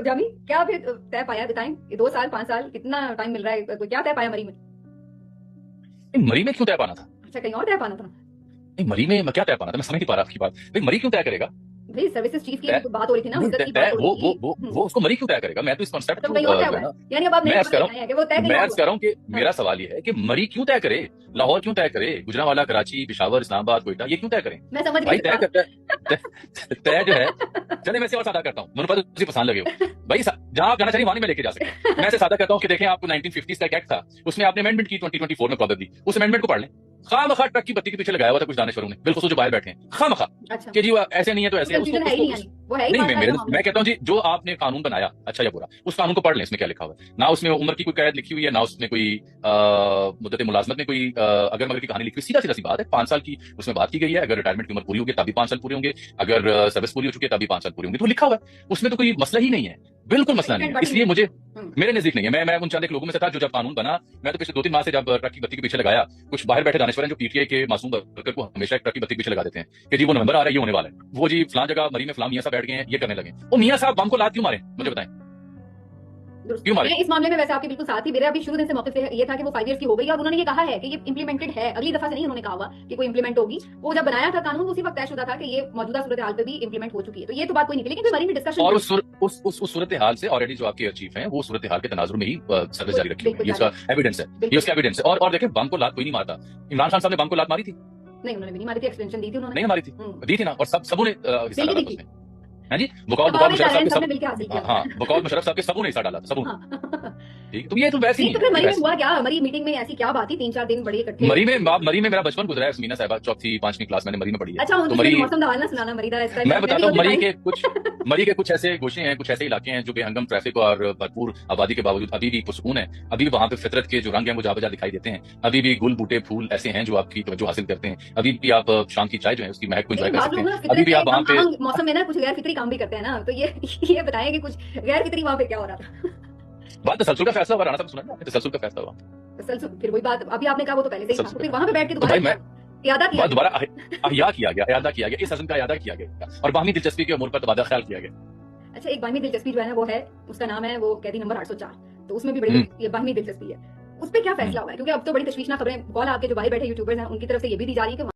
जामी क्या फिर तय पाया, बताएं? 2 साल 5 साल कितना टाइम मिल रहा है, क्या तय पाया मरी में? मरी में क्यों तय पाना था? अच्छा, कहीं और तय पाना था? नहीं, मरी में मैं क्या तय पाना था, मैं समझ नहीं पा रहा आपकी बात। भाई मरी क्यों तय करेगा? भाई सर्विसेज चीफ की तय तो बात हो रही थी ना, नहीं, मुद्दत की तय बात हो रही थी। वो उसको मरी क्यों तय करेगा? मैं तो इस कॉन्सेप्ट तो को कहीं और तय जो हुआ है है, ना, यानी अब आप मैं नहीं अर्ज कर रहा समझ रहे हैं कि वो तय हूँ कहीं मैं और अर्ज हुआ कर है। रहा हूँ कि हाँ। मेरा सवाल ये है कि मरी क्यों तय करे? लाहौर क्यों तय करे? गुजरांवाला, कराची, पेशावर, इस्लामाबाद, कोयटा, ये क्यों तय करें? मैं समझ गई भाई तय सवाल। करता है तय जो है। चले मैं इसे और सादा करता हूँ, मुझे पता उसी पसंद लगे हो। भाई जहां आप जाना चाहिए वहां नहीं मैं लेके जा सकता। मैं इसे सादा करता हूँ कि देखें, आपको 1950s का एक एक्ट था, उसमें आपने अमेंडमेंट की 2024 में प्रॉब्लम दी, उस अमेंडमेंट को पढ़ लें। खामखा ट्रक की बत्ती के पीछे लगाया हुआ था कुछ दानिशवरों ने, बिल्कुल जो बाहर बैठे हैं, खामखा अच्छा, कि जी वो ऐसे नहीं है तो तो ऐसे है। उसको कंफ्यूजन है ही उसको नहीं, यानी वो है ही नहीं, मानदारी का मामला। मैं कहता हूँ जी, जो आपने कानून बनाया अच्छा या बुरा, उस कानून को पढ़ लें, इसमें क्या लिखा हुआ है। ना उसमें उम्र की कोई कैद लिखी हुई है, ना उसमें कोई मुद्दत मुलाजमत में कोई अगर मगर की कहानी लिखी हुई। सीधा सीधा सी बात है, 5 साल की उसमें बात की गई है। अगर रिटायरमेंट की उम्र पूरी होगी तभी 5 साल पूरे होंगे, अगर सर्विस पूरी हो चुकी है तभी 5 साल पूरे होंगे, तो लिखा हुआ है उसमें, तो कोई मसला ही नहीं है, बिल्कुल मसला नहीं है। इसलिए मुझे, मेरे नजदीक नहीं है। मैं उन चंद एक लोगों में से था जो जब कानून बना, मैं तो पिछले 2-3 माह से जब ट्रक की बत्ती के पीछे लगाया, कुछ बाहर बैठे दानिशवर हैं जो पीटीआई के मासूम वर्कर को हमेशा ट्रक की बत्ती के पीछे लगा देते हैं कि जी वो नवंबर आ रहा है, ये होने वाला है, वो जी फलां जगह मरी में फलां मियां साहब बैठ गए हैं, ये करने लगे। वो मियां साहब बम को लात क्यों मारे, मुझे बताएं, क्यों मारे? मैं इस मामले में वैसे आपके बिल्कुल साथ ही, मेरा अभी शुरू दिन से मौके से ये था कि वो 5 इयर्स की हो गई और उन्होंने ये कहा है कि ये इंप्लीमेंटेड है, अगली दफा से नहीं उन्होंने कहा हुआ कि कोई इंप्लीमेंट होगी। वो जब बनाया था कानून उसी वक्त तयशुदा था कि ये मौजूदा सूरत हाल पे भी इंप्लीमेंट हो चुकी है, तो ये तो बात कोई निकली, लेकिन फिर मरी में डिस्कशन और उस सूरत हाल से ऑलरेडी जो आपके चीफ हैं वो सूरत हाल के तनाजुर में ही सर्विस जारी रखी हुई है, ये उसका एविडेंस है, ये उसका एविडेंस है। और देखें, बम को लात कोई नहीं मारता। इमरान खान साहब ने बम को लात मारी थी? नहीं, उन्होंने भी नहीं मारी थी, एक्सटेंशन दी थी उन्होंने। नहीं मारी थी, दी थी ना, और सबों ने हिस्सा डाला था उसमें। हाँ जी, बकौल मुशर्रफ साहब के सब, हाँ बकौल मुशर्रफ साहब के सबों ने हिस्सा डाला था, सबों ने। ठीक, तो ये तो वैसे ही तो फिर मरी में हुआ क्या? मरी मीटिंग में ऐसी क्या बात थी? 3-4 दिन बड़े इकट्ठे। मरी में मेरा बचपन गुजरा है, मीना साहिबा 4th-5वीं क्लास मैंने मरी में पढ़ी है। अच्छा, तो मरी, मौसम दवाल ना सुनाना मरी दा इसका। मैं बताता हूँ, मरी के कुछ ऐसे गोशे हैं, कुछ ऐसे इलाके हैं जो बेहंगम ट्रैफिक और भरपूर आबादी के बावजूद अभी भी पुरसकून है। अभी भी वहां पे फितरत के जो रंग हैं वो जा बजा दिखाई देते हैं। अभी भी गुल बूटे फूल ऐसे हैं जो आपकी तवज्जो हासिल करते हैं। अभी भी आप शाम की चाय जो है उसकी महक को एंजॉय कर सकते हैं। अभी भी आप वहां पे मौसम में ना कुछ गैर फितरी काम भी करते हैं ना, तो ये बताएं कि कुछ गैर फितरी वहां पे क्या हो रहा था? बात तसलसल का फैसला हुआ, राणा साहब सुना ना, तसलसल का फैसला हुआ। तसलसल, फिर वही बात अभी आपने कहा, वो तो पहले से ही था, तो फिर वहां पे बैठ के तो भाई मैं इयादा किया दोबारा अहिया किया गया, इस हज़म का इयादा किया गया और बाहमी दिलचस्पी के उमूर पर तबादला ख्याल किया गया। अच्छा, एक बाहमी दिलचस्पी जो है ना वो है, उसका नाम है वो कैदी नंबर 804, तो उसमें भी बड़ी ये बाहमी दिलचस्पी है। उस पे क्या फैसला हुआ है? क्योंकि अब तो बड़ी तशवीशनाक खबरें कॉल आपके जो बाहर बैठे यूट्यूबर्स हैं उनकी तरफ से ये भी दी जा रही है कि